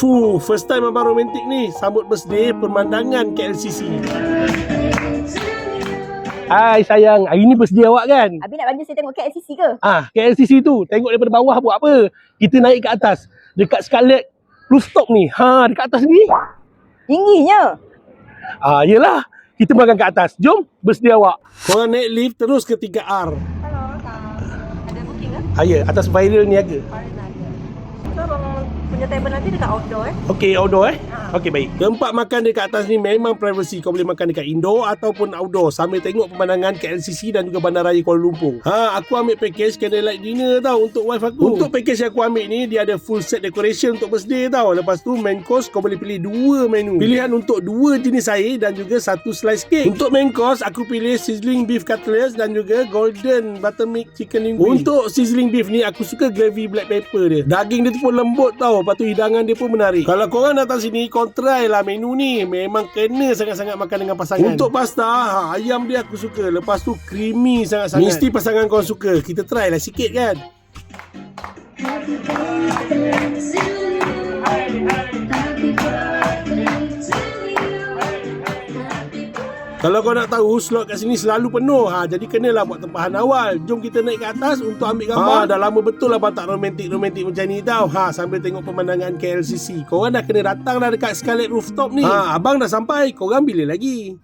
Fuh, first time abang romantik ni. Sambut birthday pemandangan KLCC. Hai sayang, hari ni birthday awak kan? Habis nak bantu saya tengok KLCC ke? KLCC tu. Tengok daripada bawah buat apa? Kita naik ke atas. Dekat Scarlet rooftop ni. Dekat atas ni. Tingginya. Yelah. Kita makan ke atas. Jom, birthday awak. Korang naik lift terus ke 3R. Hello, ada booking ke? Ya, atas viral niaga. So, abang punya table nanti dekat outdoor Okey, outdoor Okey, baik. Tempat makan dekat atas ni memang privacy. Kau boleh makan dekat indoor ataupun outdoor sambil tengok pemandangan KLCC dan juga Bandaraya Kuala Lumpur. Aku ambil package candlelight dinner tau untuk wife aku. Untuk package yang aku ambil ni, dia ada full set decoration untuk birthday tau. Lepas tu main course kau boleh pilih 2 menu. Pilihan untuk 2 jenis air dan juga 1 slice cake. Untuk main course aku pilih sizzling beef cutlets dan juga golden buttermilk chicken linguine. Untuk sizzling beef ni aku suka gravy black pepper dia. Daging dia tu pun lembut tau. Lepas tu hidangan dia pun menarik. Kalau korang datang sini, kau try lah menu ni. Memang kena sangat-sangat makan dengan pasangan. Untuk pasta, ayam dia aku suka. Lepas tu creamy sangat-sangat. Mesti pasangan kau suka. Kita try lah sikit kan. Kalau kau nak tahu, slot kat sini selalu penuh. Jadi kenalah buat tempahan awal. Jom kita naik ke atas untuk ambil gambar. Dah lama betul lah tak romantik-romantik macam ni tau. Sambil tengok pemandangan KLCC. Korang dah kena datang dah dekat Scarlet Rooftop ni. Abang dah sampai. Korang bila lagi?